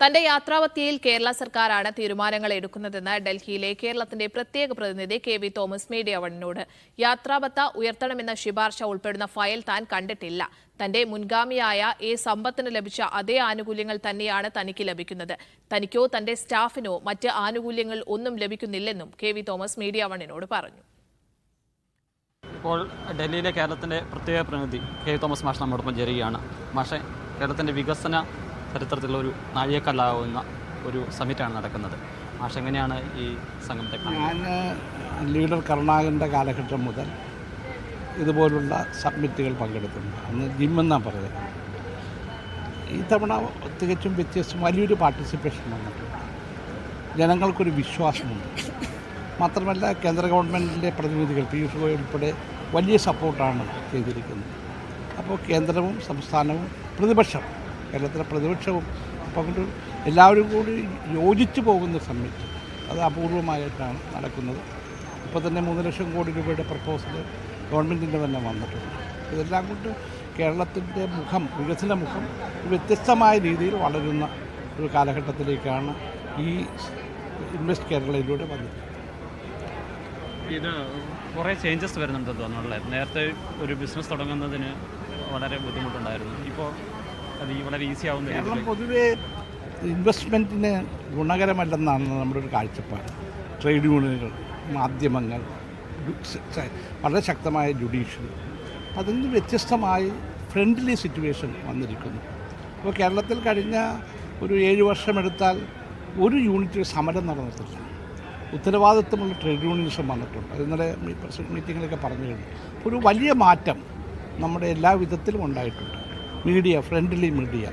തന്റെ യാത്രാവത്തിയിൽ കേരള സർക്കാരാണ് തീരുമാനങ്ങൾ എടുക്കുന്നതെന്ന് ഡൽഹിയിലെ കേരളത്തിന്റെ പ്രത്യേക പ്രതിനിധി കെ.വി. തോമസ് മീഡിയ വണ്ണിനോട്. യാത്രാബത്ത ഉയർത്തണമെന്ന ശുപാർശ ഉൾപ്പെടുന്ന ഫയൽ താൻ കണ്ടിട്ടില്ല. തന്റെ മുൻഗാമിയായ എ സമ്പത്തിന് ലഭിച്ച അതേ ആനുകൂല്യങ്ങൾ തന്നെയാണ് തനിക്ക് ലഭിക്കുന്നത്. തനിക്കോ തന്റെ സ്റ്റാഫിനോ മറ്റ് ആനുകൂല്യങ്ങൾ ഒന്നും ലഭിക്കുന്നില്ലെന്നും കെ.വി. തോമസ് മീഡിയ വണ്ണിനോട് പറഞ്ഞു. ഇപ്പോൾ ഡൽഹിയിലെ കേരളത്തിൻ്റെ പ്രത്യേക പ്രതിനിധി കെ.വി. തോമസ് മാഷ് നമ്മോടൊപ്പം ചേരുകയാണ്. മാഷെ, കേരളത്തിൻ്റെ വികസന ചരിത്രത്തിലുള്ള ഒരു നാഴികക്കല്ലാവുന്ന ഒരു സമ്മിറ്റാണ് നടക്കുന്നത്. മാഷ് എങ്ങനെയാണ് ഈ സംഗമത്തെ കാണുന്നത്? ഞാൻ ലീഡർ കരുണാകരൻ്റെ കാലഘട്ടം മുതൽ ഇതുപോലുള്ള സബ്മിറ്റുകൾ പങ്കെടുത്തിട്ടുണ്ട്. അന്ന് ജിമ്മെന്നാണ് പറയുന്നത്. ഈ തവണ തികച്ചും വ്യത്യസ്തം വലിയൊരു പാർട്ടിസിപ്പേഷൻ വന്നിട്ടുണ്ട്. ജനങ്ങൾക്കൊരു വിശ്വാസമുണ്ട്. മാത്രമല്ല കേന്ദ്ര ഗവൺമെൻറ്റിൻ്റെ പ്രതിനിധികൾ പീയൂഷ് ഗോയൽ ഉൾപ്പെടെ വലിയ സപ്പോർട്ടാണ് ചെയ്തിരിക്കുന്നത്. അപ്പോൾ കേന്ദ്രവും സംസ്ഥാനവും പ്രതിപക്ഷം, കേരളത്തിലെ പ്രതിപക്ഷവും അപ്പം എല്ലാവരും കൂടി യോജിച്ചു പോകുന്ന സമ്മിറ്റ് അത് അപൂർവമായിട്ടാണ് നടക്കുന്നത്. ഇപ്പോൾ തന്നെ 3 ലക്ഷം കോടി രൂപയുടെ പ്രപ്പോസൽ ഗവൺമെൻറ്റിൻ്റെ തന്നെ വന്നിട്ടുണ്ട്. ഇതെല്ലാം കൊണ്ട് കേരളത്തിൻ്റെ മുഖം, വികസന മുഖം വ്യത്യസ്തമായ രീതിയിൽ വളരുന്ന ഒരു കാലഘട്ടത്തിലേക്കാണ് ഈ ഇൻവെസ്റ്റ് കേരളയിലൂടെ വന്നത്. ഇത് കുറേ ചേഞ്ചസ് വരുന്നുണ്ടെന്ന് തോന്നുന്നുള്ളത്. നേരത്തെ ഒരു ബിസിനസ് തുടങ്ങുന്നതിന് വളരെ ബുദ്ധിമുട്ടുണ്ടായിരുന്നു. ഇപ്പോൾ അത് വളരെ ഈസി ആവുന്ന. കേരളം പൊതുവേ ഇൻവെസ്റ്റ്മെൻറ്റിന് ഗുണകരമല്ലെന്നാണ് നമ്മുടെ ഒരു കാഴ്ചപ്പാട്. ട്രേഡ് യൂണിയനുകൾ, മാധ്യമങ്ങൾ, വളരെ ശക്തമായ ജുഡീഷ്യറി, അതിന് വ്യത്യസ്തമായി ഫ്രണ്ട്ലി സിറ്റുവേഷൻ വന്നിരിക്കുന്നു. അപ്പോൾ കേരളത്തിൽ കഴിഞ്ഞ ഒരു 7 വർഷമെടുത്താൽ ഒരു യൂണിറ്റ് സമരം നടന്നിട്ടില്ല. ഉത്തരവാദിത്വമുള്ള ട്രേഡ് യൂണിയനിസം വന്നിട്ടുണ്ട്. ഇന്നലെ മീറ്റിങ്ങിലൊക്കെ പറഞ്ഞു കഴിഞ്ഞു. ഒരു വലിയ മാറ്റം നമ്മുടെ എല്ലാ വിധത്തിലും ഉണ്ടായിട്ടുണ്ട്. മീഡിയ, ഫ്രണ്ട്ലി മീഡിയ,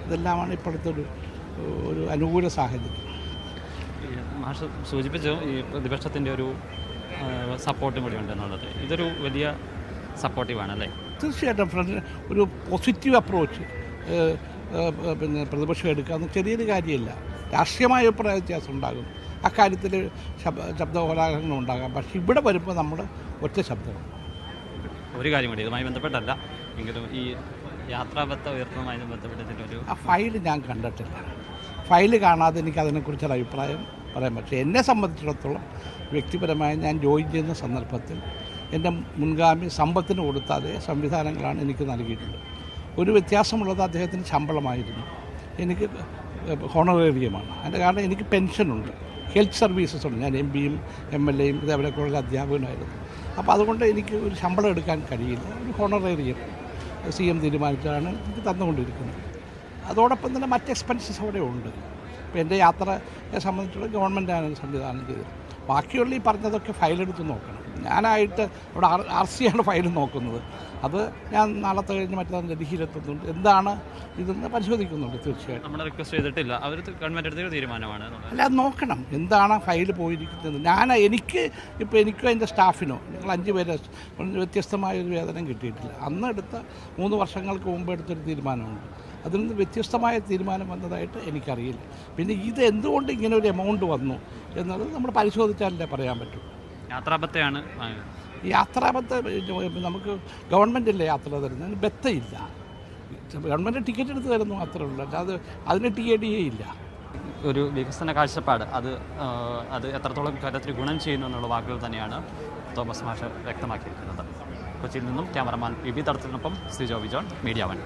ഇതെല്ലാമാണ് ഇപ്പോഴത്തെ ഒരു അനുകൂല സാഹചര്യം. മാഷ് സൂചിപ്പിച്ചു ഈ പ്രതിപക്ഷത്തിൻ്റെ ഒരു സപ്പോർട്ടും കൂടി ഉണ്ടെന്നുള്ളത്. ഇതൊരു വലിയ സപ്പോർട്ടീവാണല്ലേ? തീർച്ചയായിട്ടും ഒരു പോസിറ്റീവ് അപ്രോച്ച് പിന്നെ പ്രതിപക്ഷം എടുക്കാമെന്ന് ചെറിയൊരു കാര്യമില്ല. രാഷ്ട്രീയമായ അഭിപ്രായ വ്യത്യാസം ഉണ്ടാകും, അക്കാര്യത്തിൽ ശബ്ദകോലാഹലങ്ങൾ ഉണ്ടാകാം. പക്ഷേ ഇവിടെ വരുമ്പോൾ നമ്മുടെ ഒറ്റ ശബ്ദമാണ്. ഒരു കാര്യം കൂടി ഇതുമായി ബന്ധപ്പെട്ടല്ല എങ്കിലും ഈ യാത്രാബത്ത ഉയർത്തുന്നതുമായി ബന്ധപ്പെട്ടിട്ടൊരു ആ ഫയൽ ഞാൻ കണ്ടിട്ടില്ല. ഫയൽ കാണാതെ എനിക്ക് അതിനെക്കുറിച്ചൊരു അഭിപ്രായം പറയാൻ പറ്റും. എന്നെ സംബന്ധിച്ചിടത്തോളം വ്യക്തിപരമായി ഞാൻ ജോയിൻ ചെയ്യുന്ന സന്ദർഭത്തിൽ എൻ്റെ മുൻഗാമി സമ്പത്തിന് കൊടുത്ത അതേ സംവിധാനങ്ങളാണ് എനിക്ക് നൽകിയിട്ടുള്ളത്. ഒരു വ്യത്യാസമുള്ളത് അദ്ദേഹത്തിന് ശമ്പളമായിരുന്നു, എനിക്ക് ഹോണറേറിയമാണ്. അതിൻ്റെ കാരണം എനിക്ക് പെൻഷനുണ്ട്, ഹെൽത്ത് സർവീസസ് ഉണ്ട്. ഞാൻ MP-യും MLA-യും ഇതേപോലെയൊക്കെയുള്ള അധ്യാപകനായിരുന്നു. അപ്പോൾ അതുകൊണ്ട് എനിക്ക് ഒരു ശമ്പളം എടുക്കാൻ കഴിയില്ല. ഒരു ഹോണറേറിയം CM തീരുമാനിച്ചാണ് എനിക്ക് തന്നുകൊണ്ടിരിക്കുന്നത്. അതോടൊപ്പം തന്നെ മറ്റ് എക്സ്പെൻസസ് അവിടെ ഉണ്ട്. ഇപ്പോൾ എൻ്റെ യാത്രയെ സംബന്ധിച്ചുള്ള ഗവൺമെൻറ്റാണ് സംവിധാനം ചെയ്തത്. ബാക്കിയുള്ള ഈ പറഞ്ഞതൊക്കെ ഫയലെടുത്ത് നോക്കണം. ഞാനായിട്ട് അവിടെ RC ആണ് ഫയൽ നോക്കുന്നത്. അത് ഞാൻ നാളത്തെ കഴിഞ്ഞ് മറ്റന്നാൾ ഡൽഹിയിലെത്തുന്നുണ്ട്. എന്താണ് ഇതെന്ന് പരിശോധിക്കുന്നുണ്ട്. തീർച്ചയായിട്ടും നമ്മൾ റിക്വസ്റ്റ് ചെയ്തിട്ടില്ല, അവർ ഗവൺമെൻറ് എടുത്തൊരു തീരുമാനമാണ്. അല്ല, അത് നോക്കണം എന്താണ് ഫയൽ പോയിരിക്കുന്നത്. എനിക്കോ എൻ്റെ സ്റ്റാഫിനോ ഞങ്ങൾ 5 പേരെ വ്യത്യസ്തമായൊരു വേതനം കിട്ടിയിട്ടില്ല. അന്ന് എടുത്ത 3 വർഷങ്ങൾക്ക് മുമ്പ് എടുത്തൊരു തീരുമാനമുണ്ട്. അതിൽ നിന്ന് വ്യത്യസ്തമായ തീരുമാനം വന്നതായിട്ട് എനിക്കറിയില്ല. പിന്നെ ഇത് എന്തുകൊണ്ട് ഇങ്ങനെ ഒരു എമൗണ്ട് വന്നു എന്നത് നമ്മൾ പരിശോധിച്ചാലല്ലേ പറയാൻ പറ്റും. യാത്രാബത്തയാണ്. യാത്രാബത്ത നമുക്ക് ഗവൺമെൻറ്റല്ലേ യാത്ര തരുന്നത്, ബത്തയില്ല. ഗവൺമെൻറ് ടിക്കറ്റ് എടുത്ത് തരുന്നു, അത്രേ ഉള്ളൂ. അല്ലാതെ അതിന് TADA ഇല്ല. ഒരു വികസന കാഴ്ചപ്പാട് അത് എത്രത്തോളം കാര്യത്തിൽ ഗുണം ചെയ്യുന്നു എന്നുള്ള വാക്കുകൾ തന്നെയാണ് തോമസ് മാഷ് വ്യക്തമാക്കിയിരിക്കുന്നത്. കൊച്ചിയിൽ നിന്നും ക്യാമറമാൻ ബിബി തടത്തിനൊപ്പം സിജോ വിജോൺ, മീഡിയ 1.